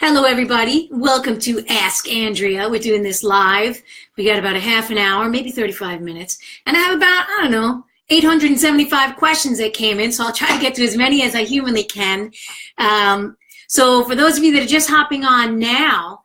Hello, everybody. Welcome to Ask Andrea. We're doing this live. We got about a half an hour, maybe 35 minutes. And I have about, 875 questions that came in, so I'll try to get to as many as I humanly can. So for those of you that are just hopping on now,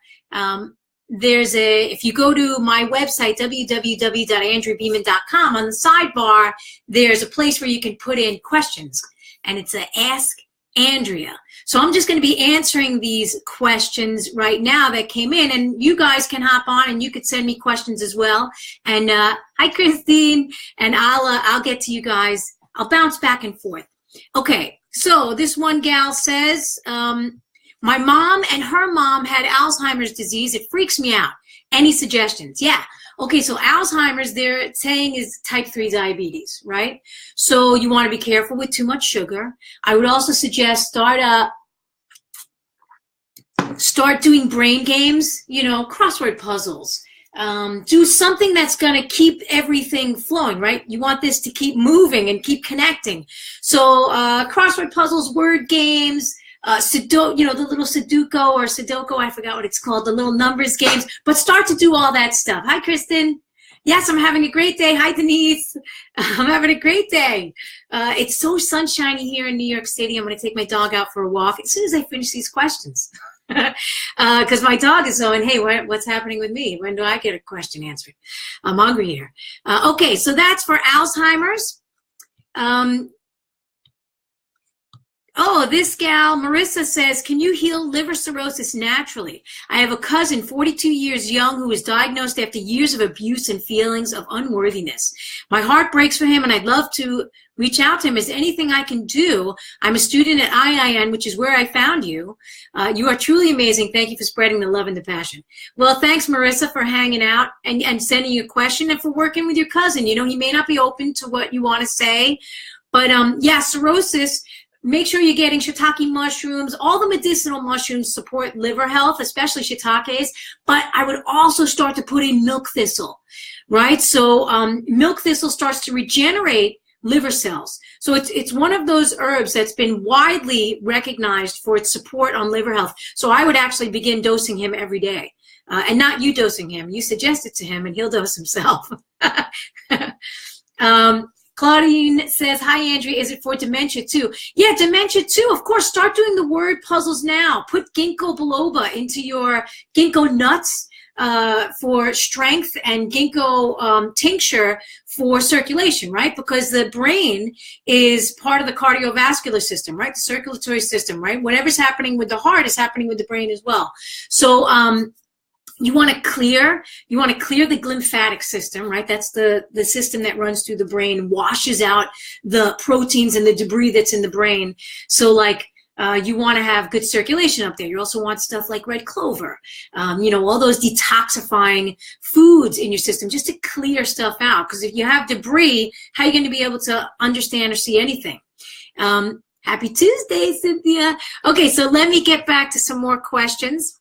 if you go to my website, www.andreabeeman.com, on the sidebar, there's a place where you can put in questions, and it's a Ask Andrea. So I'm just going to be answering these questions right now that came in, and you guys can hop on and you could send me questions as well. And hi, Christine, and I'll get to you guys. I'll bounce back and forth. Okay, so this one gal says, my mom and her mom had Alzheimer's disease. It freaks me out. Any suggestions? Yeah. Okay, so Alzheimer's, they're saying, is type 3 diabetes, right? So you want to be careful with too much sugar. I would also suggest start doing brain games, crossword puzzles. Do something that's going to keep everything flowing, right? You want this to keep moving and keep connecting. So crossword puzzles, word games, the little Sudoku or Sudoku, I forgot what it's called, the little numbers games, but start to do all that stuff. Hi, Kristen. Yes, I'm having a great day. Hi, Denise. I'm having a great day. It's so sunshiny here in New York City. I'm going to take my dog out for a walk as soon as I finish these questions. Because my dog is going, hey, what's happening with me? When do I get a question answered? I'm hungry here. Okay, so that's for Alzheimer's. This gal, Marisa, says, can you heal liver cirrhosis naturally? I have a cousin, 42 years young, who was diagnosed after years of abuse and feelings of unworthiness. My heart breaks for him, and I'd love to reach out to him. Is there anything I can do? I'm a student at IIN, which is where I found you. You are truly amazing. Thank you for spreading the love and the passion. Well, thanks, Marisa, for hanging out and sending your question, and for working with your cousin. He may not be open to what you want to say, but yeah, cirrhosis. Make sure you're getting shiitake mushrooms. All the medicinal mushrooms support liver health, especially shiitakes. But I would also start to put in milk thistle, right? So milk thistle starts to regenerate liver cells. So it's one of those herbs that's been widely recognized for its support on liver health. So I would actually begin dosing him every day. And not you dosing him. You suggest it to him, and he'll dose himself. Claudine says, hi, Andrea, is it for dementia too? Yeah, dementia too. Of course, start doing the word puzzles now. Put ginkgo biloba into your ginkgo nuts for strength, and ginkgo tincture for circulation, right? Because the brain is part of the cardiovascular system, right? The circulatory system, right? Whatever's happening with the heart is happening with the brain as well. So, you want to clear the lymphatic system, right? That's the system that runs through the brain, washes out the proteins and the debris that's in the brain. So you want to have good circulation up there. You also want stuff like red clover, all those detoxifying foods in your system, just to clear stuff out. Because if you have debris, how are you going to be able to understand or see anything? Happy Tuesday, Cynthia. Okay, so let me get back to some more questions.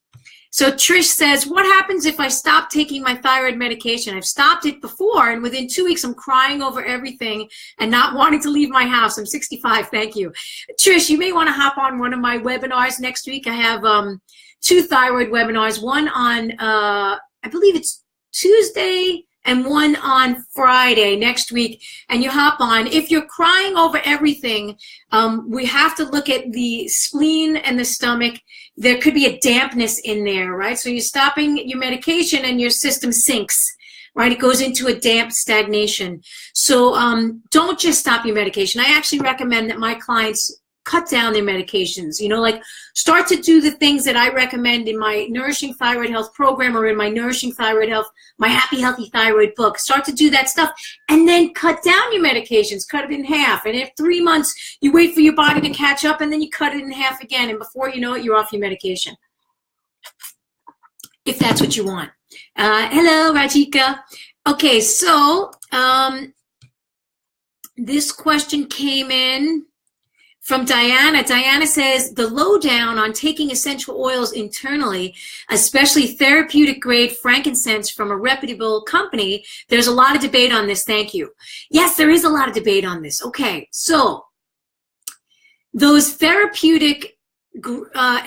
So Trish says, what happens if I stop taking my thyroid medication? I've stopped it before, and within 2 weeks, I'm crying over everything and not wanting to leave my house. I'm 65. Thank you. Trish, you may want to hop on one of my webinars next week. I have 2 thyroid webinars, one on, I believe it's Tuesday, and one on Friday next week, and you hop on. If you're crying over everything, we have to look at the spleen and the stomach. There could be a dampness in there, right? So you're stopping your medication and your system sinks, right? It goes into a damp stagnation. So don't just stop your medication. I actually recommend that my clients cut down their medications, start to do the things that I recommend in my Nourishing Thyroid Health program, or in my Nourishing Thyroid Health, my Happy Healthy Thyroid book. Start to do that stuff, and then cut down your medications, cut it in half. And after 3 months, you wait for your body to catch up, and then you cut it in half again. And before you know it, you're off your medication, if that's what you want. Hello, Rajika. Okay, so this question came in from Diana. Diana says, the lowdown on taking essential oils internally, especially therapeutic grade frankincense from a reputable company, there's a lot of debate on this. Thank you. Yes, there is a lot of debate on this. Okay, so those therapeutic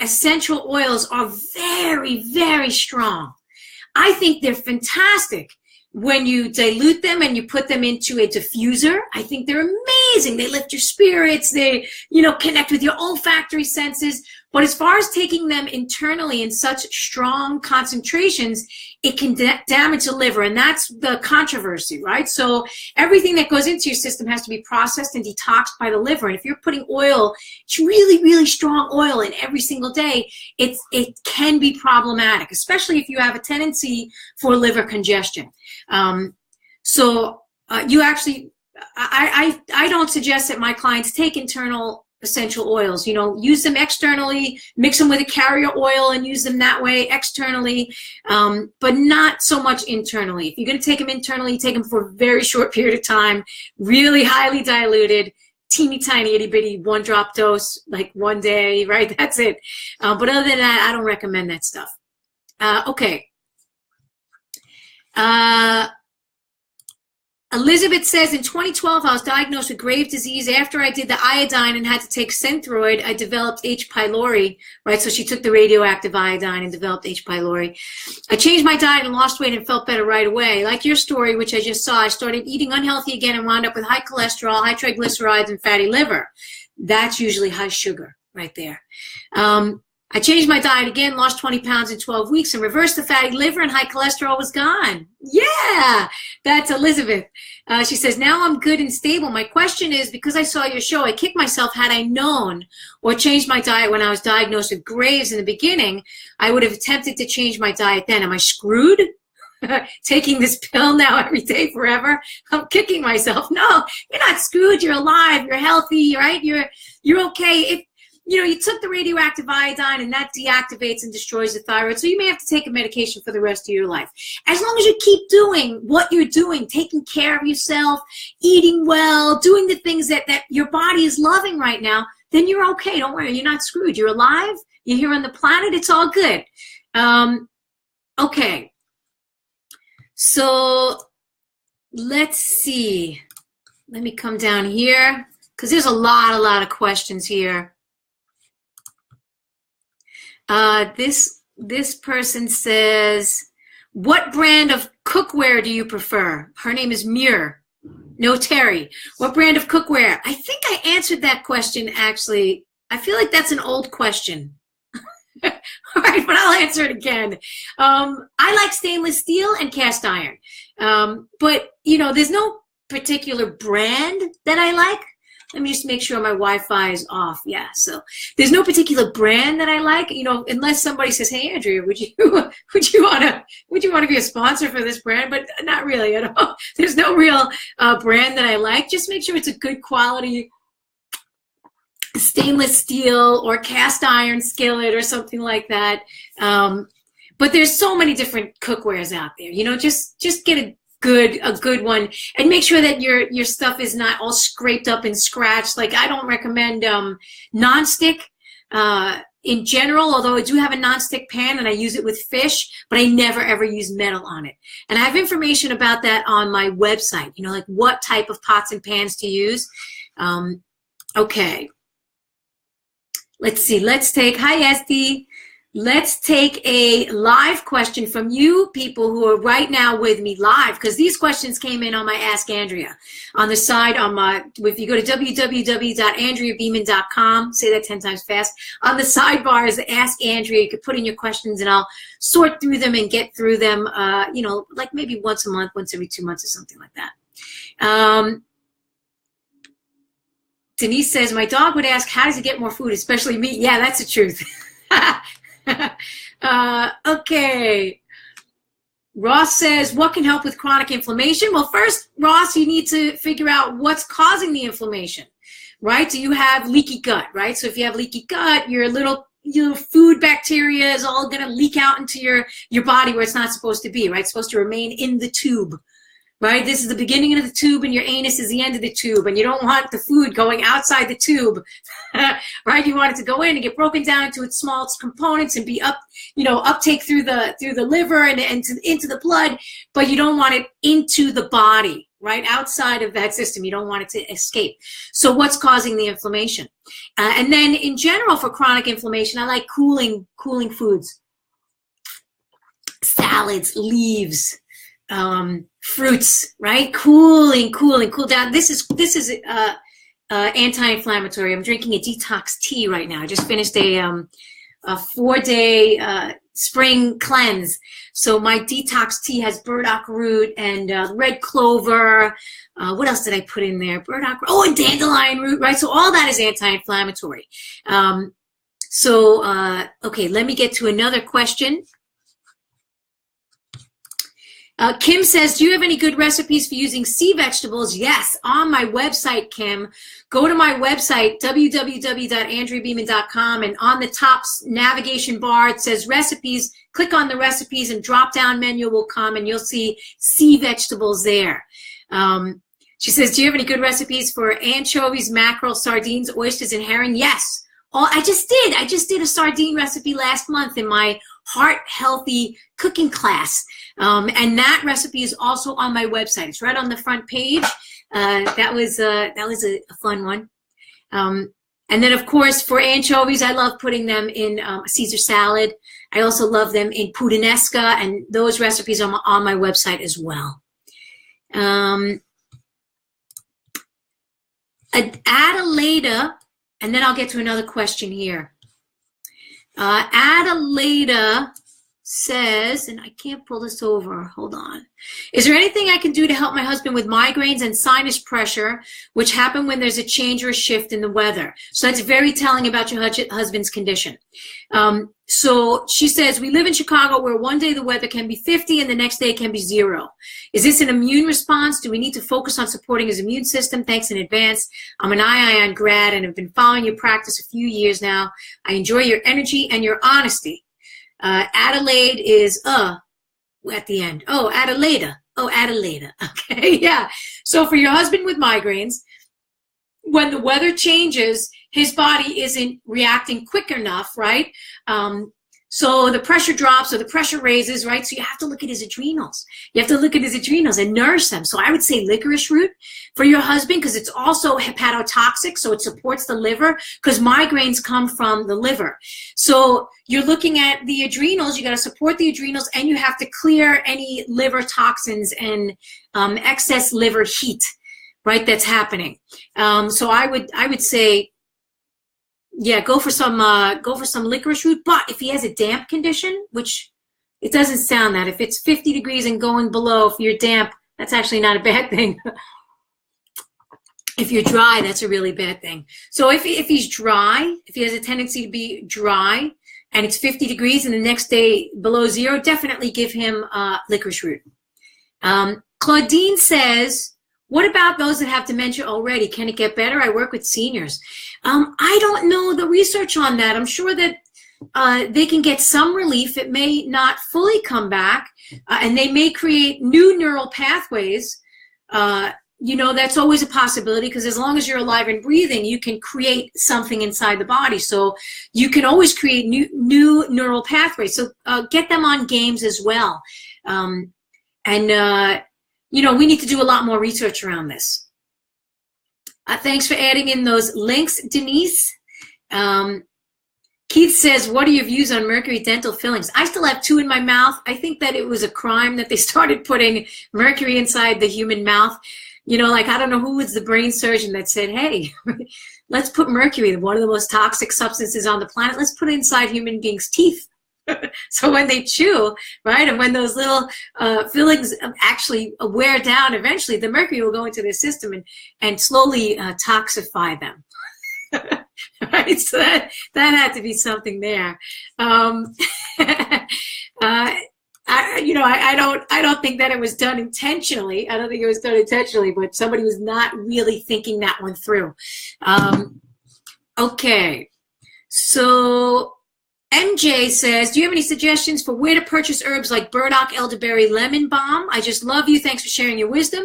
essential oils are very, very strong. I think they're fantastic when you dilute them and you put them into a diffuser. I think they're amazing. They lift your spirits. They, connect with your olfactory senses. But as far as taking them internally in such strong concentrations, it can damage the liver. And that's the controversy, right? So everything that goes into your system has to be processed and detoxed by the liver. And if you're putting oil, it's really, really strong oil in every single day, it can be problematic, especially if you have a tendency for liver congestion. You actually, I don't suggest that my clients take internal essential oils. Use them externally, mix them with a carrier oil and use them that way externally, but not so much internally. If you're going to take them internally, take them for a very short period of time, really highly diluted, teeny tiny itty bitty 1-drop dose, like one day, right? That's it. But other than that, I don't recommend that stuff. Okay. Elizabeth says, in 2012, I was diagnosed with grave disease. After I did the iodine and had to take Synthroid, I developed H. pylori, right? So she took the radioactive iodine and developed H. pylori. I changed my diet and lost weight and felt better right away. Like your story, which I just saw, I started eating unhealthy again and wound up with high cholesterol, high triglycerides, and fatty liver. That's usually high sugar right there. I changed my diet again, lost 20 pounds in 12 weeks, and reversed the fatty liver and high cholesterol was gone. Yeah, that's Elizabeth. She says, now I'm good and stable. My question is, because I saw your show, I kicked myself. Had I known or changed my diet when I was diagnosed with Graves in the beginning, I would have attempted to change my diet then. Am I screwed? Taking this pill now every day forever? I'm kicking myself. No, you're not screwed. You're alive. You're healthy, right? You're okay. If you took the radioactive iodine and that deactivates and destroys the thyroid. So you may have to take a medication for the rest of your life. As long as you keep doing what you're doing, taking care of yourself, eating well, doing the things that your body is loving right now, then you're okay. Don't worry. You're not screwed. You're alive. You're here on the planet. It's all good. Okay. So let's see. Let me come down here because there's a lot of questions here. This person says, what brand of cookware do you prefer? Her name is Muir. No, Terri. What brand of cookware? I think I answered that question, actually. I feel like that's an old question. All right, but I'll answer it again. I like stainless steel and cast iron. But, there's no particular brand that I like. Let me just make sure my Wi-Fi is off. Yeah, so there's no particular brand that I like, unless somebody says, "Hey, Andrea, would you want to be a sponsor for this brand?" But not really. There's no real brand that I like. Just make sure it's a good quality stainless steel or cast iron skillet or something like that. But there's so many different cookwares out there. Just get a good one, and make sure that your stuff is not all scraped up and scratched. Like, I don't recommend nonstick in general, although I do have a nonstick pan and I use it with fish, but I never ever use metal on it. And I have information about that on my website, like what type of pots and pans to use. Okay, let's see. Hi Esty. Let's take a live question from you people who are right now with me live, because these questions came in on my Ask Andrea. On the side, if you go to www.andreabeeman.com, say that 10 times fast, on the sidebar is the Ask Andrea. You can put in your questions and I'll sort through them and get through them, like maybe once a month, once every 2 months or something like that. Denise says, my dog would ask, how does he get more food, especially meat? Yeah, that's the truth. Okay. Ross says, what can help with chronic inflammation? Well, first, Ross, you need to figure out what's causing the inflammation, right? Do you have leaky gut, right? So if you have leaky gut, your little food bacteria is all going to leak out into your body where it's not supposed to be, right? It's supposed to remain in the tube, right? This is the beginning of the tube and your anus is the end of the tube, and you don't want the food going outside the tube, right? You want it to go in and get broken down into its small components and be uptake through the liver and into the blood, but you don't want it into the body, right outside of that system. You don't want it to escape. So what's causing the inflammation? And then in general, for chronic inflammation, I like cooling foods, salads, leaves, fruits, right? Cool down. This is anti-inflammatory. I'm drinking a detox tea right now. I just finished a 4-day spring cleanse. So my detox tea has burdock root and red clover. What else did I put in there? Burdock, and dandelion root, right? So all that is anti-inflammatory. Okay, let me get to another question. Kim says, do you have any good recipes for using sea vegetables? Yes, on my website, Kim. Go to my website, www.andreabeeman.com, and on the top navigation bar, it says recipes. Click on the recipes and drop-down menu will come, and you'll see sea vegetables there. She says, do you have any good recipes for anchovies, mackerel, sardines, oysters, and herring? Yes. I just did a sardine recipe last month in my heart healthy cooking class. And that recipe is also on my website. It's right on the front page. That was a fun one. And then of course for anchovies, I love putting them in Caesar salad. I also love them in puttanesca, and those recipes are on my website as well. Adelaida, and then I'll get to another question here. Adelaida says, and I can't pull this over, hold on. Is there anything I can do to help my husband with migraines and sinus pressure, which happen when there's a change or a shift in the weather? So that's very telling about your husband's condition. So she says, we live in Chicago where one day the weather can be 50 and the next day it can be 0. Is this an immune response? Do we need to focus on supporting his immune system? Thanks in advance. I'm an IIN grad and have been following your practice a few years now. I enjoy your energy and your honesty. Adelaide is at the end. Oh, Adelaida. Okay, yeah. So for your husband with migraines, when the weather changes, his body isn't reacting quick enough, right? So the pressure drops or the pressure raises, right? So you have to look at his adrenals. You have to look at his adrenals and nourish them. So I would say licorice root for your husband, because it's also hepatotoxic, so it supports the liver, because migraines come from the liver. So you're looking at the adrenals, you got to support the adrenals, and you have to clear any liver toxins and excess liver heat, right, that's happening. So I would say, yeah, go for some licorice root. But if he has a damp condition, which it doesn't sound that, if it's 50 degrees and going below, if you're damp, that's actually not a bad thing. If you're dry, that's a really bad thing. So if he's dry, if he has a tendency to be dry, and it's 50 degrees and the next day below 0, definitely give him licorice root. Claudine says, what about those that have dementia already? Can it get better? I work with seniors. I don't know the research on that. I'm sure that they can get some relief. It may not fully come back, and they may create new neural pathways. That's always a possibility, because as long as you're alive and breathing, you can create something inside the body. So you can always create new neural pathways. So get them on games as well. We need to do a lot more research around this. Thanks for adding in those links, Denise. Keith says, what are your views on mercury dental fillings? I still have 2 in my mouth. I think that it was a crime that they started putting mercury inside the human mouth. I don't know who was the brain surgeon that said, hey, let's put mercury, one of the most toxic substances on the planet, let's put it inside human beings' teeth. So when they chew, right, and when those little fillings actually wear down, eventually the mercury will go into their system and slowly toxify them. Right, so that had to be something there. I don't think that it was done intentionally. I don't think it was done intentionally, but somebody was not really thinking that one through. Okay, so MJ says, do you have any suggestions for where to purchase herbs like burdock, elderberry, lemon balm? I just love you. Thanks for sharing your wisdom.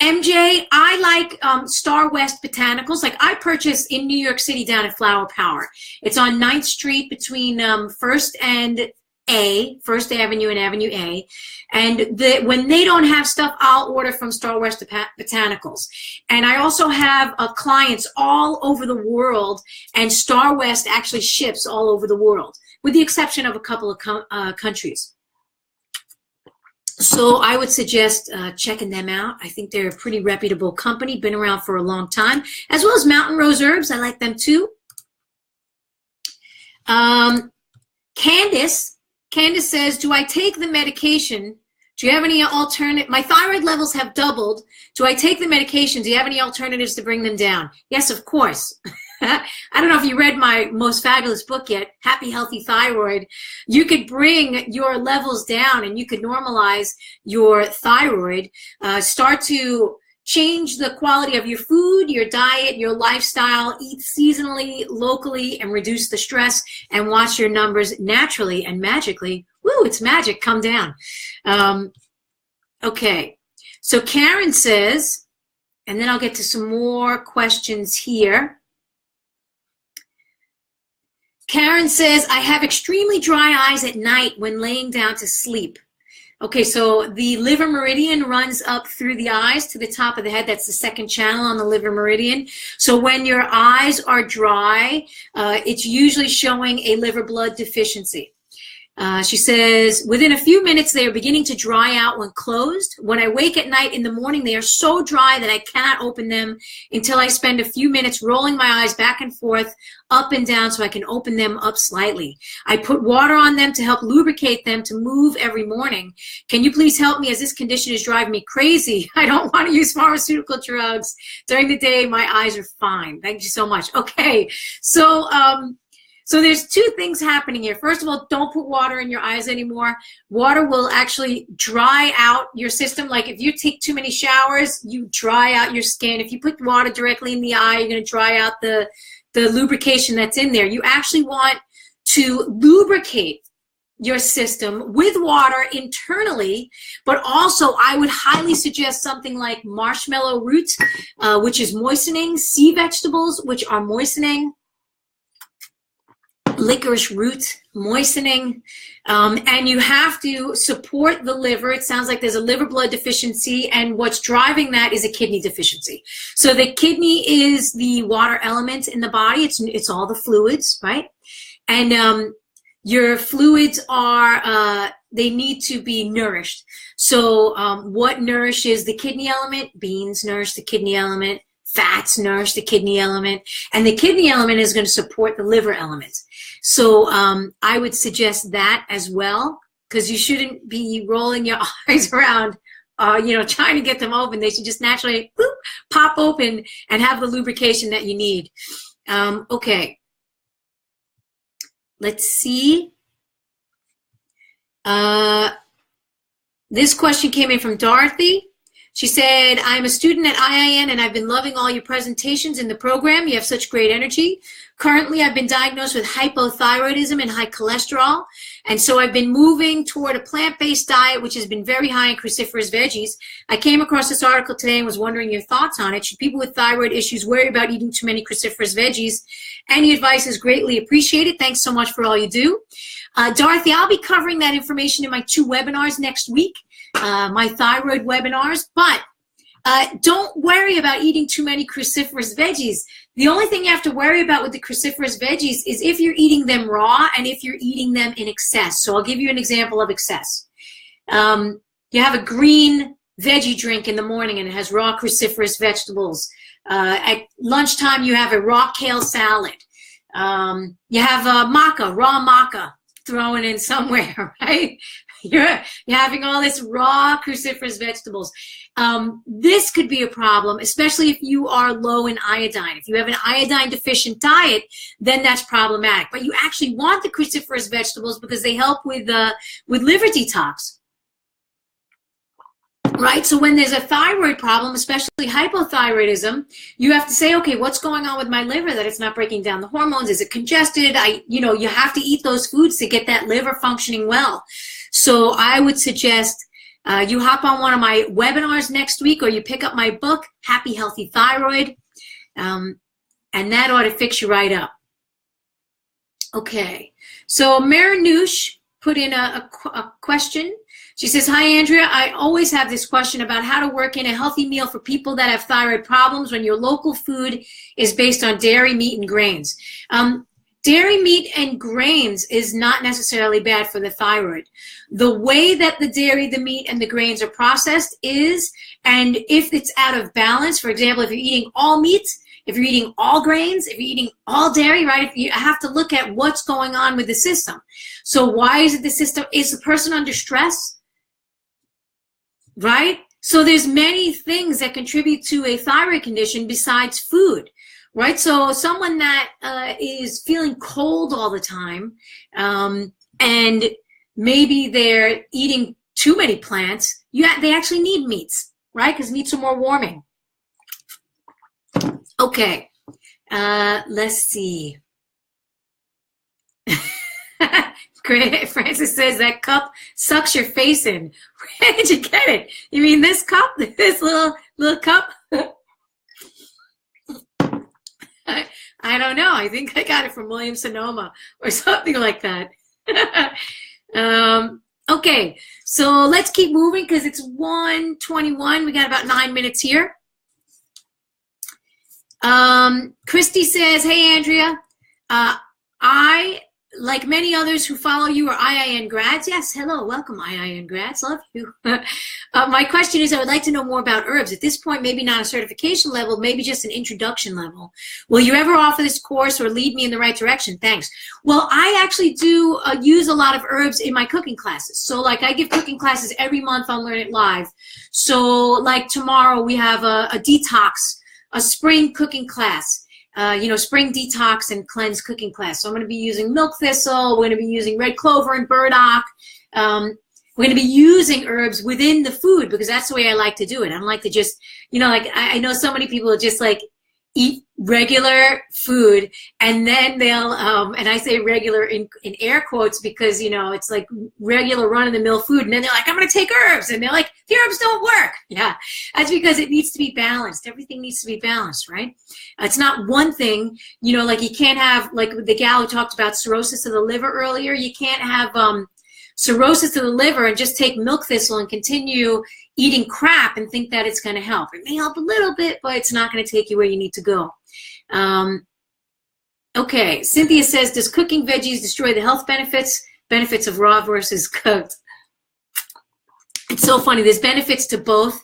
MJ, I like Starwest Botanicals. Like I purchase in New York City down at Flower Power. It's on 9th Street between 1st and A, First Avenue and Avenue A. And when they don't have stuff, I'll order from Starwest Botanicals. And I also have clients all over the world, and Starwest actually ships all over the world, with the exception of a couple of countries. So I would suggest checking them out. I think they're a pretty reputable company, been around for a long time, as well as Mountain Rose Herbs. I like them too. Candace says, do I take the medication? Do you have any alternative? My thyroid levels have doubled. Do I take the medication? Do you have any alternatives to bring them down? Yes, of course. I don't know if you read my most fabulous book yet, Happy Healthy Thyroid. You could bring your levels down and you could normalize your thyroid, start to change the quality of your food, your diet, your lifestyle, eat seasonally, locally, and reduce the stress, and watch your numbers naturally and magically, woo, it's magic, come down. Okay, so Karyn says, and then I'll get to some more questions here. Karyn says, I have extremely dry eyes at night when laying down to sleep. Okay, so the liver meridian runs up through the eyes to the top of the head. That's the second channel on the liver meridian. So when your eyes are dry, it's usually showing a liver blood deficiency. She says, within a few minutes, they are beginning to dry out when closed. When I wake at night in the morning, they are so dry that I cannot open them until I spend a few minutes rolling my eyes back and forth, up and down, so I can open them up slightly. I put water on them to help lubricate them to move every morning. Can you please help me, as this condition is driving me crazy? I don't want to use pharmaceutical drugs. During the day, my eyes are fine. Thank you so much. Okay, so there's two things happening here. First of all, don't put water in your eyes anymore. Water will actually dry out your system. Like if you take too many showers, you dry out your skin. If you put water directly in the eye, you're going to dry out the lubrication that's in there. You actually want to lubricate your system with water internally, but also I would highly suggest something like marshmallow root, which is moistening, sea vegetables, which are moistening, licorice root, moistening, and you have to support the liver. It sounds like there's a liver blood deficiency, and what's driving that is a kidney deficiency. So the kidney is the water element in the body. It's all the fluids, right? And your fluids are, they need to be nourished. So what nourishes the kidney element? Beans nourish the kidney element. Fats nourish the kidney element, and the kidney element is going to support the liver element. So I would suggest that as well, because you shouldn't be rolling your eyes around, trying to get them open. They should just naturally boop, pop open and have the lubrication that you need. Okay, let's see. This question came in from Dorothy. She said, I'm a student at IIN and I've been loving all your presentations in the program. You have such great energy. Currently, I've been diagnosed with hypothyroidism and high cholesterol. And so I've been moving toward a plant-based diet, which has been very high in cruciferous veggies. I came across this article today and was wondering your thoughts on it. Should people with thyroid issues worry about eating too many cruciferous veggies? Any advice is greatly appreciated. Thanks so much for all you do. Dorothy, I'll be covering that information in my 2 webinars next week. My thyroid webinars, but don't worry about eating too many cruciferous veggies. The only thing you have to worry about with the cruciferous veggies is if you're eating them raw and if you're eating them in excess. So I'll give you an example of excess. You have a green veggie drink in the morning and it has raw cruciferous vegetables. At lunchtime, you have a raw kale salad. You have maca, raw maca thrown in somewhere, right? You're having all this raw cruciferous vegetables. This could be a problem, especially if you are low in iodine. If you have an iodine deficient diet, then that's problematic. But you actually want the cruciferous vegetables because they help with liver detox. Right, so when there's a thyroid problem, especially hypothyroidism, you have to say, okay, what's going on with my liver that it's not breaking down the hormones? Is it congested? You have to eat those foods to get that liver functioning well. So I would suggest you hop on one of my webinars next week, or you pick up my book, Happy Healthy Thyroid, and that ought to fix you right up. Okay, so Marynush put in a question. She says, hi, Andrea. I always have this question about how to work in a healthy meal for people that have thyroid problems when your local food is based on dairy, meat, and grains. Dairy, meat, and grains is not necessarily bad for the thyroid. The way that the dairy, the meat, and the grains are processed is, and if it's out of balance, for example, if you're eating all meat, if you're eating all grains, if you're eating all dairy, right, if you have to look at what's going on with the system. So why is it the system? Is the person under stress? Right? So there's many things that contribute to a thyroid condition besides food, right? So someone that is feeling cold all the time, and maybe they're eating too many plants, they actually need meats, right? Because meats are more warming. Okay, let's see. Francis says that cup sucks your face in. Where did you get it? You mean this cup? This little cup? I don't know. I think I got it from Williams Sonoma or something like that. Okay, so let's keep moving because it's 1:21. We got about 9 minutes here. Christy says, hey, Andrea, I, like many others who follow you, are IIN grads. Yes, hello, welcome, IIN grads. Love you. My question is, I would like to know more about herbs. At this point, maybe not a certification level, maybe just an introduction level. Will you ever offer this course or lead me in the right direction? Thanks. Well, I actually do use a lot of herbs in my cooking classes. So, like, I give cooking classes every month on Learn It Live. So, like, tomorrow we have a detox, a spring cooking class. Spring detox and cleanse cooking class. So I'm going to be using milk thistle. We're going to be using red clover and burdock. We're going to be using herbs within the food because that's the way I like to do it. I don't like to just, like I know so many people just like eat regular food and then they'll, and I say regular in air quotes because, it's like regular run-of-the-mill food. And then they're like, I'm going to take herbs. And they're like, the herbs don't work. Yeah, that's because it needs to be balanced. Everything needs to be balanced, right? It's not one thing, like you can't have, like the gal who talked about cirrhosis of the liver earlier, you can't have cirrhosis of the liver and just take milk thistle and continue eating crap and think that it's going to help. It may help a little bit, but it's not going to take you where you need to go. Okay, Cynthia says, does cooking veggies destroy the health benefits of raw versus cooked? It's so funny. There's benefits to both.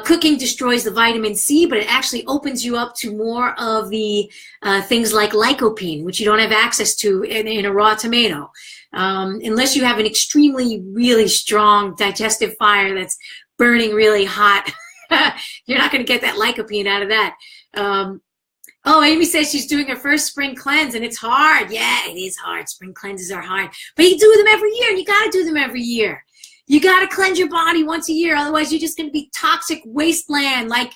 Cooking destroys the vitamin C, but it actually opens you up to more of the things like lycopene, which you don't have access to in a raw tomato. Unless you have an extremely, really strong digestive fire that's burning really hot, you're not going to get that lycopene out of that. Oh, Amy says she's doing her first spring cleanse, and it's hard. Yeah, it is hard. Spring cleanses are hard. But you do them every year, and you got to do them every year. You got to cleanse your body once a year. Otherwise, you're just going to be toxic wasteland. Like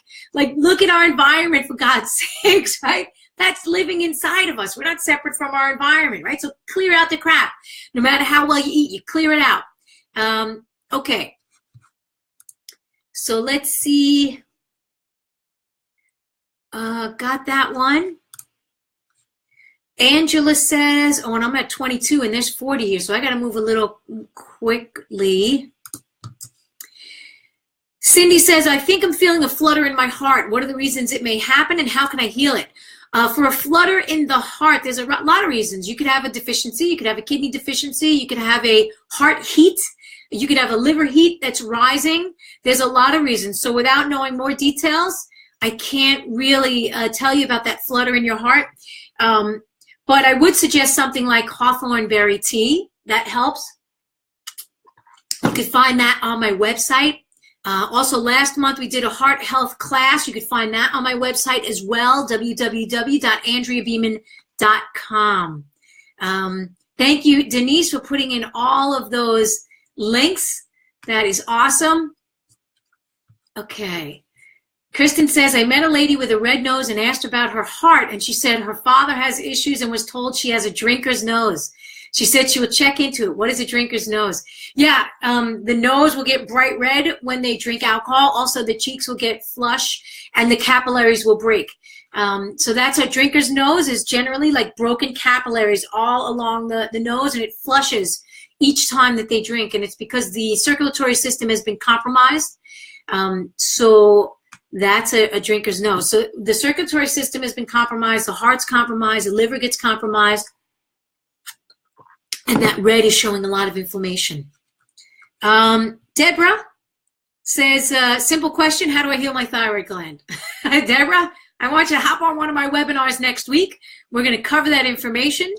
look at our environment, for God's sakes, right? That's living inside of us. We're not separate from our environment, right? So clear out the crap. No matter how well you eat, you clear it out. Okay. So let's see. Got that one. Angela says, oh, and I'm at 22 and there's 40 here, so I got to move a little quickly. Cindy says, I think I'm feeling a flutter in my heart. What are the reasons it may happen and how can I heal it? For a flutter in the heart, there's a lot of reasons. You could have a deficiency. You could have a kidney deficiency. You could have a heart heat. You could have a liver heat that's rising. There's a lot of reasons. So without knowing more details, I can't really tell you about that flutter in your heart. But I would suggest something like Hawthorne berry tea. That helps. You could find that on my website. Also, last month we did a heart health class. You could find that on my website as well, www.andreabeeman.com. Thank you, Denise, for putting in all of those links. That is awesome. Okay. Kristen says, I met a lady with a red nose and asked about her heart, and she said her father has issues and was told she has a drinker's nose. She said she will check into it. What is a drinker's nose? Yeah, the nose will get bright red when they drink alcohol. Also, the cheeks will get flush and the capillaries will break. So that's a drinker's nose, is generally like broken capillaries all along the nose, and it flushes each time that they drink, and it's because the circulatory system has been compromised. So that's a drinker's no. So the circulatory system has been compromised, the heart's compromised, the liver gets compromised, and that red is showing a lot of inflammation. Deborah says, simple question, how do I heal my thyroid gland? Deborah, I want you to hop on one of my webinars next week. We're going to cover that information.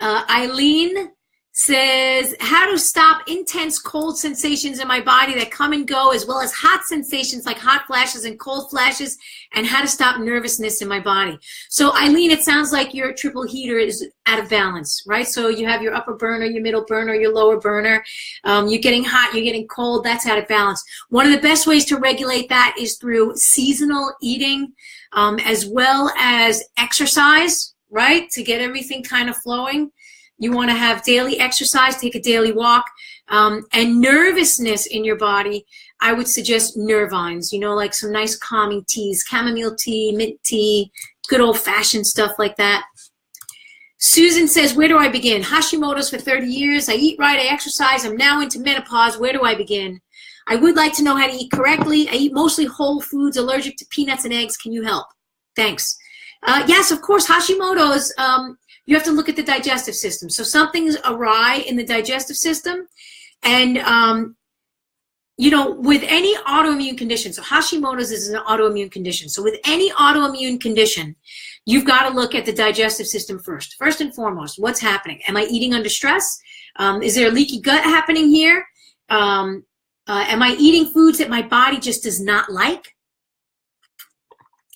Eileen says, how to stop intense cold sensations in my body that come and go, as well as hot sensations like hot flashes and cold flashes, and how to stop nervousness in my body. So Eileen, it sounds like your triple heater is out of balance, right? So you have your upper burner, your middle burner, your lower burner. You're getting hot, you're getting cold, that's out of balance. One of the best ways to regulate that is through seasonal eating, as well as exercise, right? To get everything kind of flowing. You want to have daily exercise, take a daily walk, and nervousness in your body. I would suggest Nervines, you know, like some nice calming teas, chamomile tea, mint tea, good old fashioned stuff like that. Susan says, where do I begin? Hashimoto's for 30 years. I eat right, I exercise. I'm now into menopause. Where do I begin? I would like to know how to eat correctly. I eat mostly whole foods, allergic to peanuts and eggs. Can you help? Thanks. Yes, of course, Hashimoto's, you have to look at the digestive system. So something's awry in the digestive system. And, you know, with any autoimmune condition, so Hashimoto's is an autoimmune condition. So with any autoimmune condition, you've got to look at the digestive system first. First and foremost, what's happening? Am I eating under stress? Is there a leaky gut happening here? Am I eating foods that my body just does not like?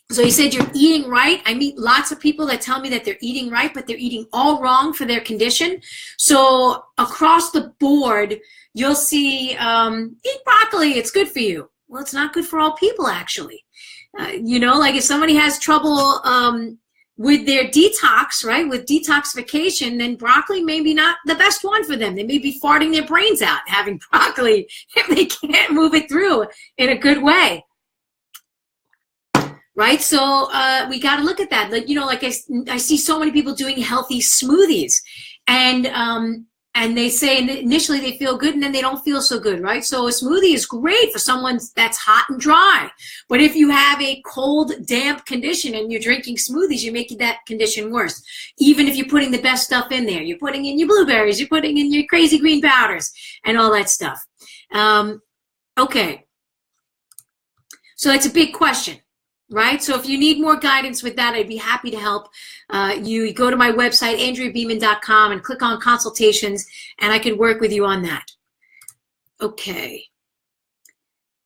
So you said you're eating right. I meet lots of people that tell me that they're eating right, but they're eating all wrong for their condition. So across the board, you'll see, eat broccoli, it's good for you. Well, it's not good for all people, actually. You know, like if somebody has trouble with their detox, right, with detoxification, then broccoli may be not the best one for them. They may be farting their brains out having broccoli if they can't move it through in a good way. Right, so we got to look at that. Like, you know, like I see so many people doing healthy smoothies, and they say initially they feel good and then they don't feel so good, right? So a smoothie is great for someone that's hot and dry, but if you have a cold, damp condition and you're drinking smoothies, you're making that condition worse. Even if you're putting the best stuff in there, you're putting in your blueberries, you're putting in your crazy green powders, and all that stuff. Okay, so that's a big question. Right? So if you need more guidance with that, I'd be happy to help. You go to my website, AndreaBeeman.com, and click on consultations, and I can work with you on that. Okay.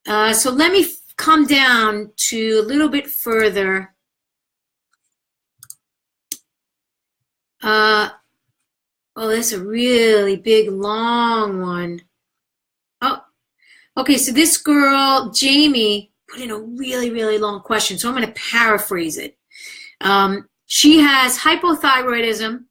So let me come down to a little bit further. Oh, that's a really big, long one. Oh, okay. So this girl, Jamie, put in a really, really long question, so I'm going to paraphrase it. She has hypothyroidism.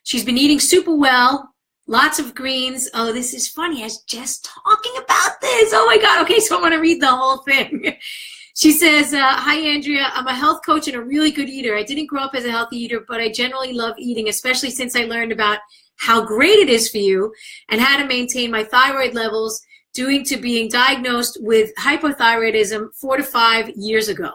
She's been eating super well, lots of greens. Oh, this is funny. I was just talking about this. Oh, my God. Okay, so I'm going to read the whole thing. She says, hi, Andrea. I'm a health coach and a really good eater. I didn't grow up as a healthy eater, but I generally love eating, especially since I learned about how great it is for you and how to maintain my thyroid levels due to being diagnosed with hypothyroidism 4 to 5 years ago.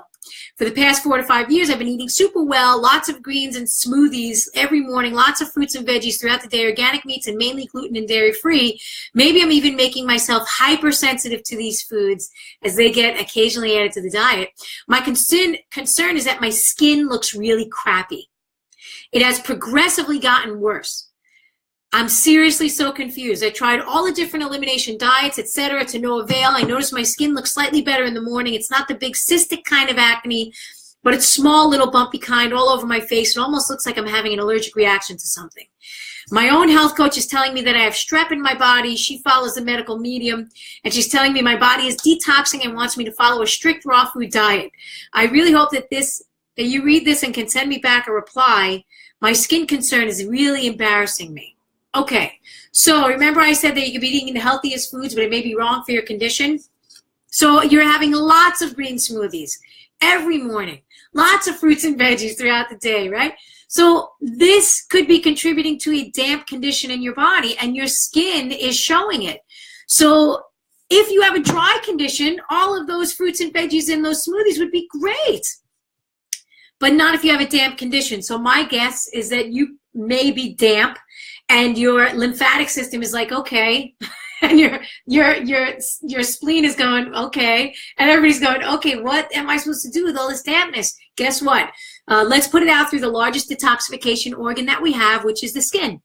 For the past 4 to 5 years, I've been eating super well, lots of greens and smoothies every morning, lots of fruits and veggies throughout the day, organic meats, and mainly gluten and dairy-free. Maybe I'm even making myself hypersensitive to these foods as they get occasionally added to the diet. My concern is that my skin looks really crappy. It has progressively gotten worse. I'm seriously so confused. I tried all the different elimination diets, etc., to no avail. I noticed my skin looks slightly better in the morning. It's not the big cystic kind of acne, but it's small, little bumpy kind all over my face. It almost looks like I'm having an allergic reaction to something. My own health coach is telling me that I have strep in my body. She follows the medical medium, and she's telling me my body is detoxing and wants me to follow a strict raw food diet. I really hope that you read this and can send me back a reply. My skin concern is really embarrassing me. Okay, so remember I said that you could be eating the healthiest foods, but it may be wrong for your condition. So you're having lots of green smoothies every morning, lots of fruits and veggies throughout the day, right? So this could be contributing to a damp condition in your body, and your skin is showing it. So if you have a dry condition, all of those fruits and veggies in those smoothies would be great, but not if you have a damp condition. So my guess is that you may be damp, and your lymphatic system is like, okay, and your spleen is going, okay, and everybody's going, okay, what am I supposed to do with all this dampness? Guess what? Let's put it out through the largest detoxification organ that we have, which is the skin.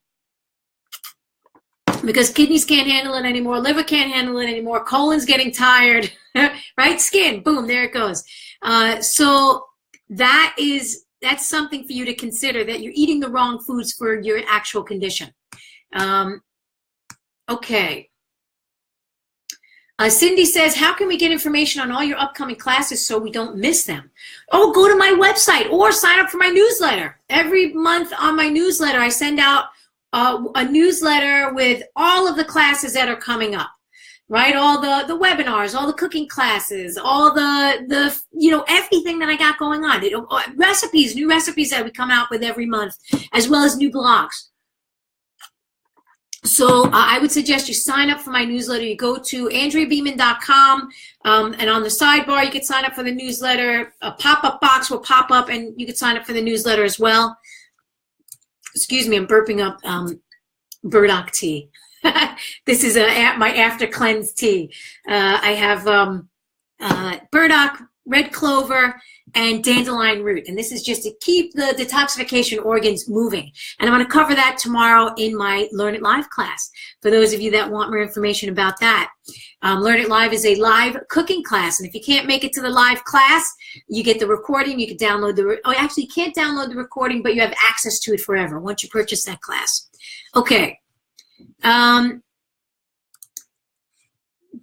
Because kidneys can't handle it anymore, liver can't handle it anymore, colon's getting tired, right? Skin, boom, there it goes. So that's something for you to consider, that you're eating the wrong foods for your actual condition. Okay. Cindy says, how can we get information on all your upcoming classes so we don't miss them? Oh, go to my website or sign up for my newsletter. Every month on my newsletter, I send out a newsletter with all of the classes that are coming up, right? All the webinars, all the cooking classes, all the everything that I got going on. Recipes, new recipes that we come out with every month, as well as new blogs. So I would suggest you sign up for my newsletter. You go to andreabeeman.com, and on the sidebar, you can sign up for the newsletter. A pop-up box will pop up, and you can sign up for the newsletter as well. Excuse me, I'm burping up burdock tea. This is my after cleanse tea. I have burdock, red clover, and dandelion root. And this is just to keep the detoxification organs moving. And I'm going to cover that tomorrow in my Learn It Live class. For those of you that want more information about that. Learn It Live is a live cooking class. And if you can't make it to the live class, you get the recording. You can download actually you can't download the recording, but you have access to it forever once you purchase that class. Okay.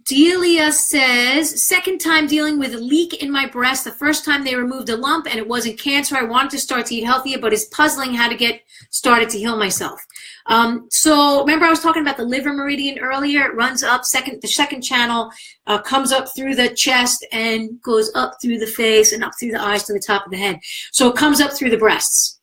Delia says, second time dealing with a leak in my breast. The first time they removed a lump and it wasn't cancer. I wanted to start to eat healthier, but it's puzzling how to get started to heal myself. So remember I was talking about the liver meridian earlier? It runs up, the second channel comes up through the chest and goes up through the face and up through the eyes to the top of the head. So it comes up through the breasts.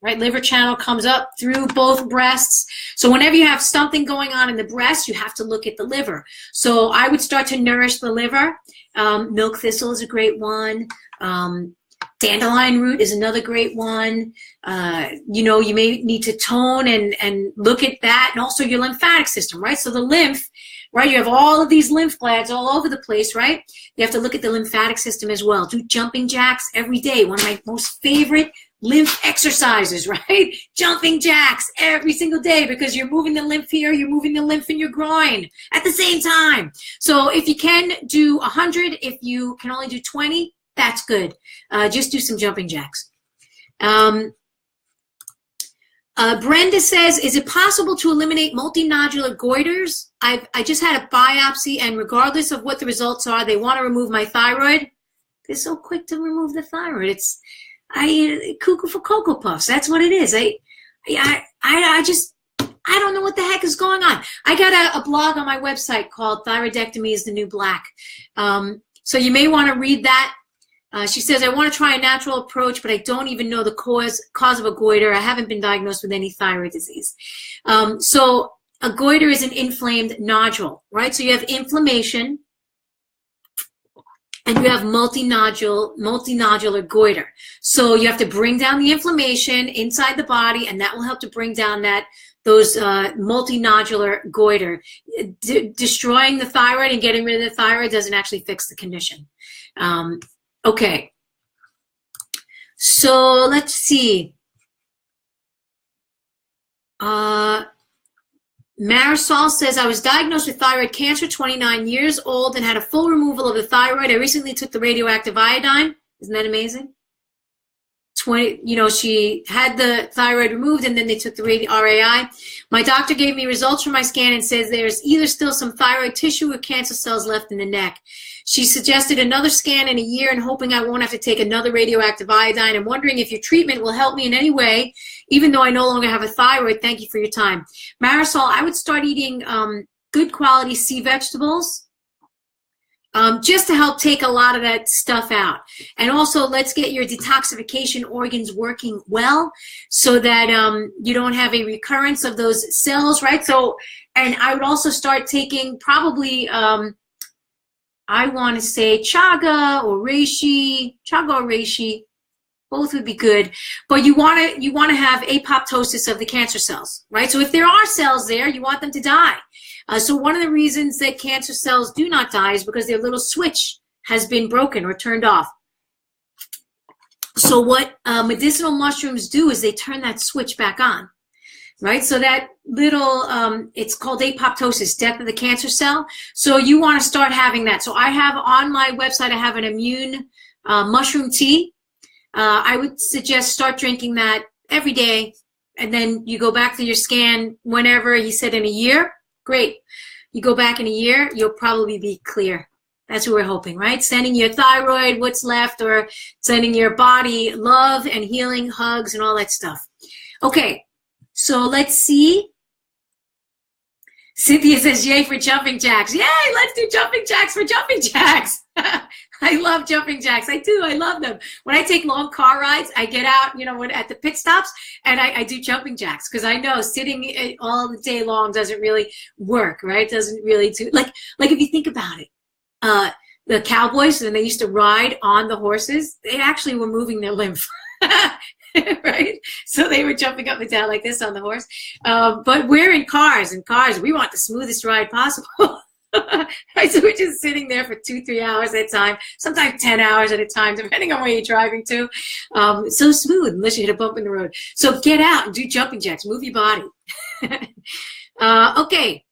Right, liver channel comes up through both breasts. So whenever you have something going on in the breast, you have to look at the liver. So I would start to nourish the liver. Milk thistle is a great one. Dandelion root is another great one. You may need to tone and look at that, and also your lymphatic system, right? So the lymph, right? You have all of these lymph glands all over the place, right? You have to look at the lymphatic system as well. Do jumping jacks every day. One of my most favorite lymph exercises, right? Jumping jacks every single day, because you're moving the lymph here, you're moving the lymph in your groin at the same time. So if you can do 100, if you can only do 20, that's good. Just do some jumping jacks. Brenda says, is it possible to eliminate multinodular goiters? I just had a biopsy, and regardless of what the results are, they want to remove my thyroid. They're so quick to remove the thyroid. It's cuckoo for Cocoa Puffs. That's what it is. I don't know what the heck is going on. I got a blog on my website called Thyroidectomy is the New Black. So you may want to read that. She says, I want to try a natural approach, but I don't even know the cause of a goiter. I haven't been diagnosed with any thyroid disease. So a goiter is an inflamed nodule, right? So you have inflammation, and you have multinodular goiter. So you have to bring down the inflammation inside the body, and that will help to bring down those multinodular goiter. Destroying the thyroid and getting rid of the thyroid doesn't actually fix the condition. Okay. So let's see. Marisol says, I was diagnosed with thyroid cancer, 29 years old, and had a full removal of the thyroid. I recently took the radioactive iodine. Isn't that amazing? She had the thyroid removed, and then they took the RAI. My doctor gave me results from my scan and says there's either still some thyroid tissue or cancer cells left in the neck. She suggested another scan in a year and hoping I won't have to take another radioactive iodine. I'm wondering if your treatment will help me in any way, even though I no longer have a thyroid. Thank you for your time. Marisol, I would start eating good quality sea vegetables. just to help take a lot of that stuff out. And also, let's get your detoxification organs working well so that you don't have a recurrence of those cells, right? So, and I would also start taking probably, I want to say chaga or reishi, both would be good, but you want to have apoptosis of the cancer cells, right? So if there are cells there, you want them to die. So one of the reasons that cancer cells do not die is because their little switch has been broken or turned off. So what medicinal mushrooms do is they turn that switch back on, right? So that little, it's called apoptosis, death of the cancer cell. So you want to start having that. So I have on my website, I have an immune mushroom tea. I would suggest start drinking that every day, and then you go back to your scan whenever. He said in a year. Great. You go back in a year, you'll probably be clear. That's what we're hoping, right? Sending your thyroid what's left, or sending your body love and healing hugs and all that stuff. Okay, so let's see. Cynthia says, yay for jumping jacks. Yay, let's do jumping jacks for jumping jacks. I love jumping jacks. I do. I love them. When I take long car rides, I get out, you know, at the pit stops, and I do jumping jacks, because I know sitting all the day long doesn't really work, right? Doesn't really do, like if you think about it, the cowboys, when they used to ride on the horses, they actually were moving their lymph. Right? So they were jumping up and down like this on the horse. But we're in cars, we want the smoothest ride possible. Right? So we're just sitting there for 2-3 hours at a time, sometimes 10 hours at a time, depending on where you're driving to. So smooth, unless you hit a bump in the road. So get out and do jumping jacks, move your body. Okay.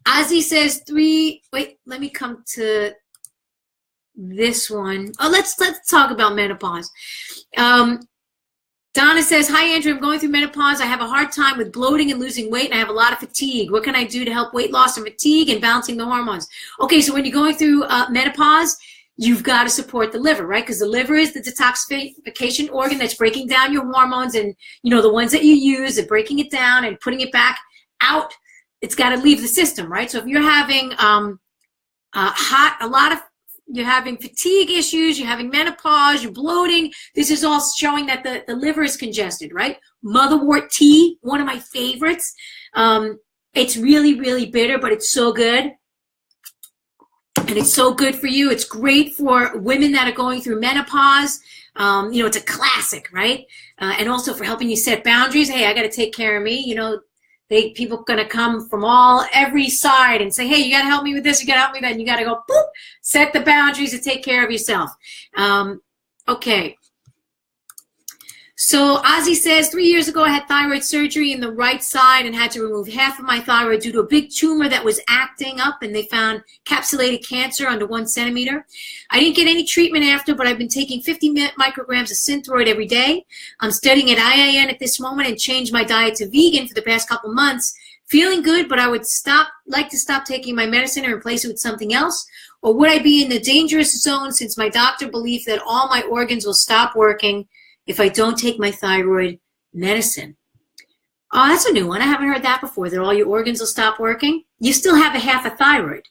Ozzy says wait, let me come to this one. Oh, let's talk about menopause. Donna says, hi, Andrea, I'm going through menopause. I have a hard time with bloating and losing weight, and I have a lot of fatigue. What can I do to help weight loss and fatigue and balancing the hormones? Okay, so when you're going through menopause, you've got to support the liver, right? Because the liver is the detoxification organ that's breaking down your hormones, and, you know, the ones that you use are breaking it down and putting it back out. It's got to leave the system, right? So if you're having you're having fatigue issues, you're having menopause, you're bloating, this is all showing that the liver is congested, right? Motherwort tea, one of my favorites. It's really, really bitter, but it's so good. And it's so good for you. It's great for women that are going through menopause. You know, it's a classic, right? And also for helping you set boundaries. Hey, I got to take care of me. You know, people going to come from every side and say, hey, you got to help me with this, you got to help me with that, and you got to go, boop, set the boundaries to take care of yourself. Okay. So Ozzy says, 3 years ago, I had thyroid surgery in the right side and had to remove half of my thyroid due to a big tumor that was acting up, and they found capsulated cancer under 1 centimeter. I didn't get any treatment after, but I've been taking 50 micrograms of Synthroid every day. I'm studying at IIN at this moment and changed my diet to vegan for the past couple months. Feeling good, but I would like to stop taking my medicine and replace it with something else. Or would I be in the dangerous zone since my doctor believes that all my organs will stop working if I don't take my thyroid medicine? Oh, that's a new one. I haven't heard that before, that all your organs will stop working. You still have a half a thyroid.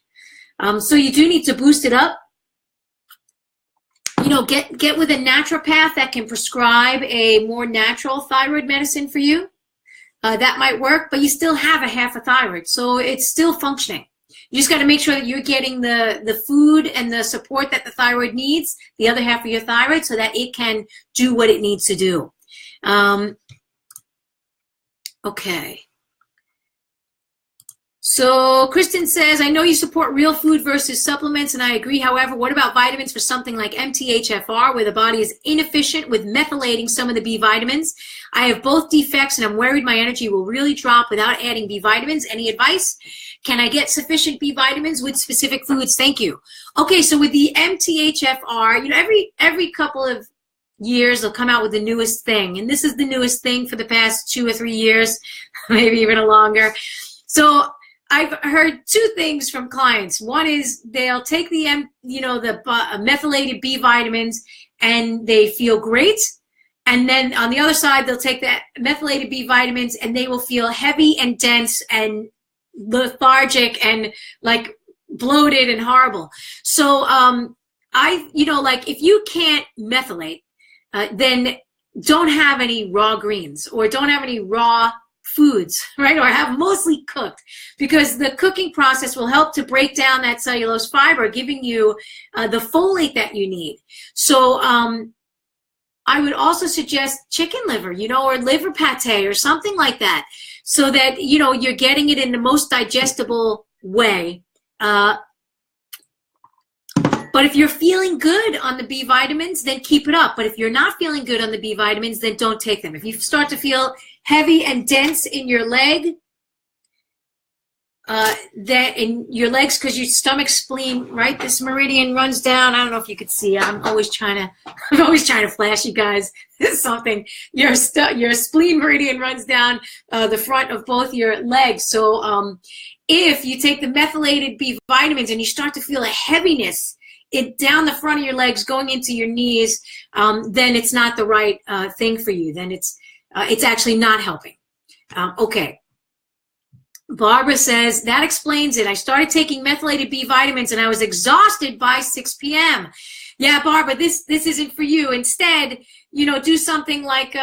So you do need to boost it up. You know, get with a naturopath that can prescribe a more natural thyroid medicine for you. That might work, but you still have a half a thyroid, so it's still functioning. You just got to make sure that you're getting the food and the support that the thyroid needs, the other half of your thyroid, so that it can do what it needs to do. Okay. So Kristen says, I know you support real food versus supplements, and I agree. However, what about vitamins for something like MTHFR, where the body is inefficient with methylating some of the B vitamins? I have both defects, and I'm worried my energy will really drop without adding B vitamins. Any advice? Can I get sufficient B vitamins with specific foods? Thank you. Okay, so with the MTHFR, you know, every couple of years they'll come out with the newest thing, and this is the newest thing for the past 2 or 3 years, maybe even longer. So I've heard 2 things from clients. One is they'll take the methylated B vitamins and they feel great. And then on the other side, they'll take the methylated B vitamins and they will feel heavy and dense and lethargic and like bloated and horrible. So like if you can't methylate, then don't have any raw greens or don't have any raw foods, right? Or have mostly cooked, because the cooking process will help to break down that cellulose fiber, giving you the folate that you need. So I would also suggest chicken liver, or liver pate or something like that, so that, you're getting it in the most digestible way. But if you're feeling good on the B vitamins, then keep it up. But if you're not feeling good on the B vitamins, then don't take them. If you start to feel heavy and dense in your leg, that in your legs, because your stomach spleen, right? This meridian runs down. I don't know if you could see. I'm always trying to flash you guys something. Your spleen meridian runs down the front of both your legs. So if you take the methylated B vitamins and you start to feel a heaviness down the front of your legs going into your knees, then it's not the right thing for you. Then it's actually not helping. Okay. Barbara says, that explains it. I started taking methylated B vitamins and I was exhausted by 6 p.m. Yeah, Barbara, this isn't for you. Instead, do something like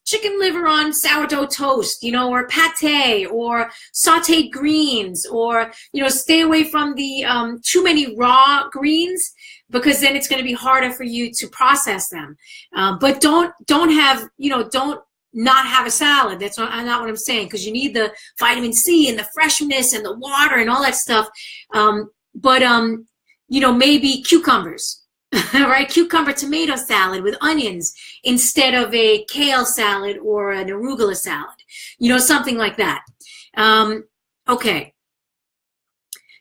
chicken liver on sourdough toast, or pate or sauteed greens, or, stay away from the too many raw greens, because then it's going to be harder for you to process them. But don't not have a salad. That's not what I'm saying, because you need the vitamin C and the freshness and the water and all that stuff. Maybe cucumbers, right? Cucumber tomato salad with onions instead of a kale salad or an arugula salad, something like that. Okay.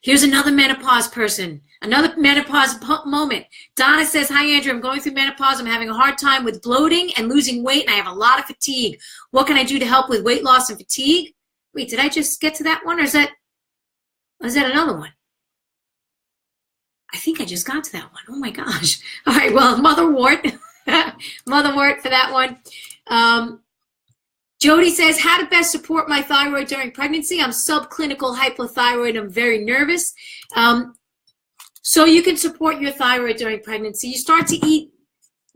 Here's another menopause person. Another menopause moment. Donna says, hi, Andrea. I'm going through menopause. I'm having a hard time with bloating and losing weight, and I have a lot of fatigue. What can I do to help with weight loss and fatigue? Wait, did I just get to that one, or is that another one? I think I just got to that one. Oh, my gosh. All right, well, motherwort. Motherwort for that one. Jody says, how to best support my thyroid during pregnancy. I'm subclinical hypothyroid. I'm very nervous. So you can support your thyroid during pregnancy. You start to eat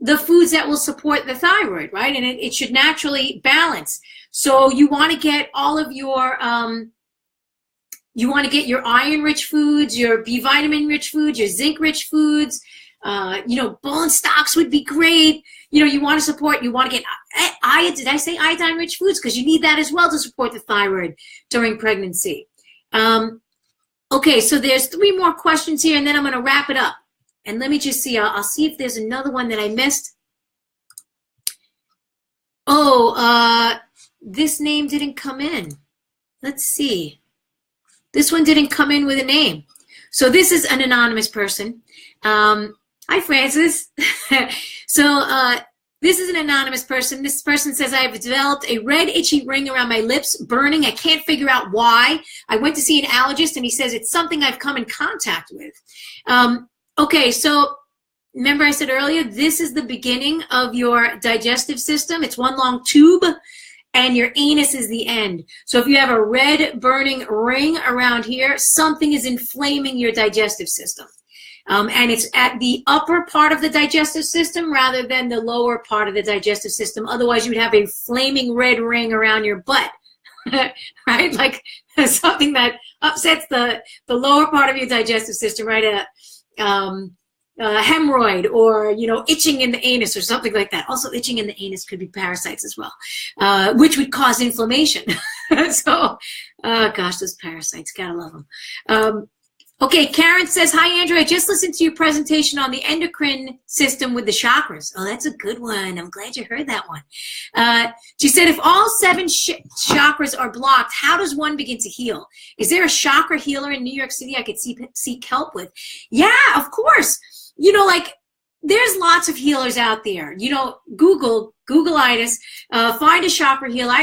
the foods that will support the thyroid, right? And it should naturally balance. So you want to get all of your, you want to get your iron-rich foods, your B vitamin-rich foods, your zinc-rich foods. Bone stocks would be great. You want to support, you want to get, did I say iodine-rich foods? Because you need that as well to support the thyroid during pregnancy. Okay, so there's 3 more questions here, and then I'm going to wrap it up. And let me just see. I'll see if there's another one that I missed. Oh, this name didn't come in. Let's see. This one didn't come in with a name. So this is an anonymous person. Hi, Francis. So this is an anonymous person. This person says, I have developed a red itchy ring around my lips, burning. I can't figure out why. I went to see an allergist, and he says it's something I've come in contact with. Okay, so remember I said earlier, this is the beginning of your digestive system. It's one long tube, and your anus is the end. So if you have a red burning ring around here, something is inflaming your digestive system. And it's at the upper part of the digestive system rather than the lower part of the digestive system. Otherwise, you would have a flaming red ring around your butt, right? Like something that upsets the lower part of your digestive system, right? Hemorrhoid, or itching in the anus or something like that. Also, itching in the anus could be parasites as well, which would cause inflammation. So, gosh, those parasites, gotta love them. Okay, Karyn says, hi, Andrea. I just listened to your presentation on the endocrine system with the chakras. Oh, that's a good one. I'm glad you heard that one. She said, if all 7 chakras are blocked, how does one begin to heal? Is there a chakra healer in New York City I could seek help with? Yeah, of course. There's lots of healers out there. Googleitis, find a chakra healer.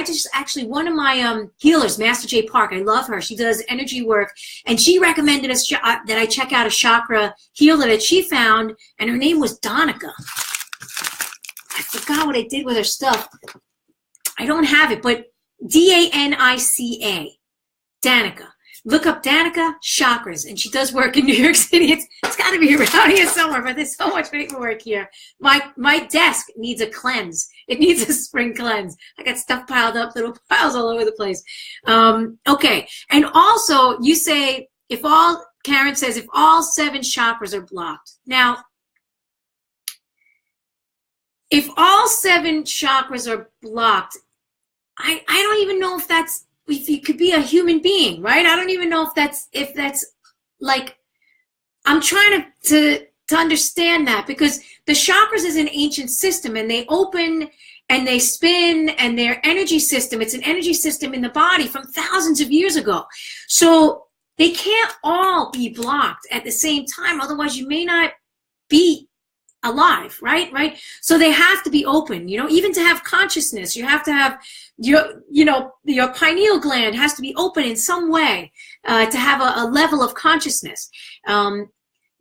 One of my healers, Master J. Park, I love her. She does energy work, and she recommended that I check out a chakra healer that she found, and her name was Danica. I forgot what I did with her stuff. I don't have it, but Danica. Danica. look up Danica Chakras, and she does work in New York City. It's got to be around here somewhere, but there's so much paperwork here. My desk needs a cleanse. It needs a spring cleanse. I got stuff piled up, little piles all over the place. Okay, and also you say Karyn says if all 7 chakras are blocked. Now, if all 7 chakras are blocked, I don't even know if you could be a human being, right? I don't even know if that's like, I'm trying to understand that, because the chakras is an ancient system, and they open and they spin, and their energy system, it's an energy system in the body from thousands of years ago. So they can't all be blocked at the same time, otherwise you may not be alive, right? So they have to be open, even to have consciousness. You have to have your pineal gland has to be open in some way to have a level of consciousness.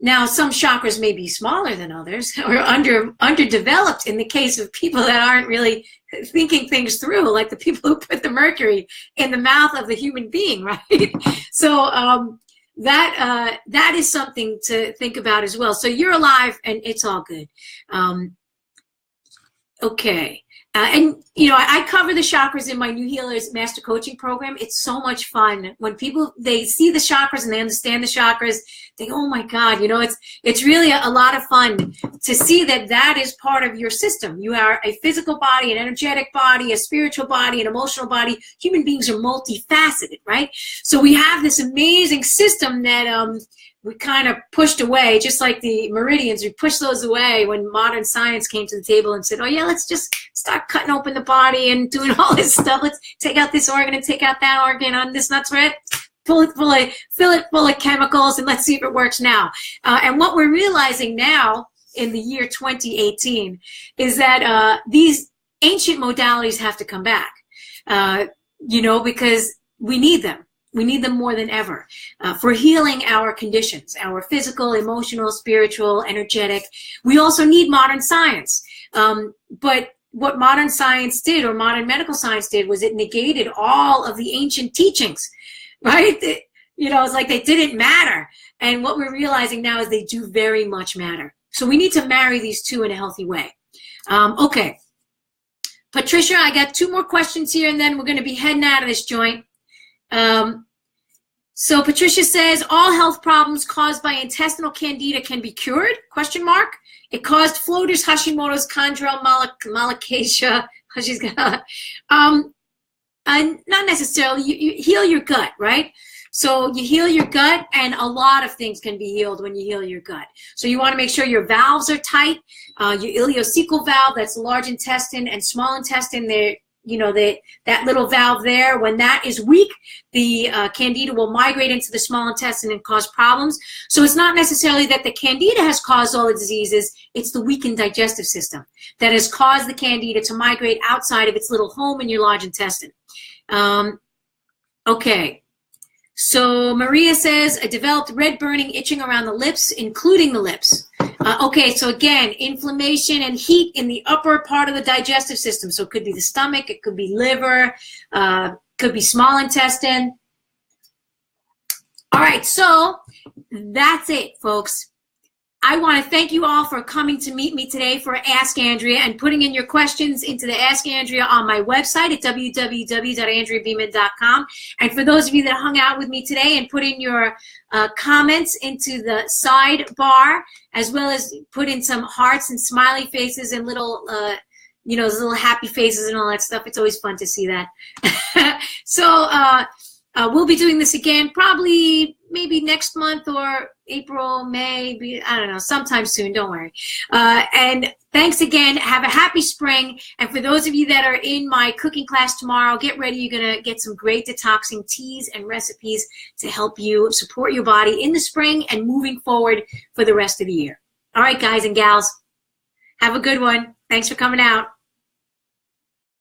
Now, some chakras may be smaller than others, or underdeveloped in the case of people that aren't really thinking things through, like the people who put the mercury in the mouth of the human being, right? So that is something to think about as well. So you're alive, and it's all good. Okay. And, I cover the chakras in my New Healers Master Coaching Program. It's so much fun. When people, they see the chakras and they understand the chakras, they go, oh my God, it's really a lot of fun to see that is part of your system. You are a physical body, an energetic body, a spiritual body, an emotional body. Human beings are multifaceted, right? So we have this amazing system that, we kind of pushed away, just like the meridians. We pushed those away when modern science came to the table and said, oh yeah, let's just start cutting open the body and doing all this stuff. Let's take out this organ and take out that organ on this nuts, right? Fill it full of chemicals, and let's see if it works now. And what we're realizing now in the year 2018 is that these ancient modalities have to come back, because we need them. We need them more than ever for healing our conditions, our physical, emotional, spiritual, energetic. We also need modern science. But what modern science did, or modern medical science did, was it negated all of the ancient teachings, right? It's like they didn't matter. And what we're realizing now is they do very much matter. So we need to marry these two in a healthy way. Okay. Patricia, I got 2 more questions here, and then we're going to be heading out of this joint. So Patricia says, all health problems caused by intestinal candida can be cured? ? It caused floaters, Hashimoto's, chondral malacia. She's got, not necessarily. You heal your gut, right? So you heal your gut, and a lot of things can be healed when you heal your gut. So you want to make sure your valves are tight. Your ileocecal valve, that's large intestine and small intestine, that little valve there, when that is weak, the candida will migrate into the small intestine and cause problems. So it's not necessarily that the candida has caused all the diseases, it's the weakened digestive system that has caused the candida to migrate outside of its little home in your large intestine. Okay. So Maria says, I developed red burning itching around the lips, including the lips. Okay, so again, inflammation and heat in the upper part of the digestive system. So it could be the stomach, it could be liver, could be small intestine. All right, so that's it, folks. I want to thank you all for coming to meet me today for Ask Andrea and putting in your questions into the Ask Andrea on my website at www.andreabeeman.com. And for those of you that hung out with me today and put in your comments into the sidebar, as well as put in some hearts and smiley faces and little, those little happy faces and all that stuff. It's always fun to see that. So we'll be doing this again probably maybe next month or April, May, I don't know, sometime soon, don't worry. And thanks again. Have a happy spring. And for those of you that are in my cooking class tomorrow, get ready. You're going to get some great detoxing teas and recipes to help you support your body in the spring and moving forward for the rest of the year. All right, guys and gals, have a good one. Thanks for coming out.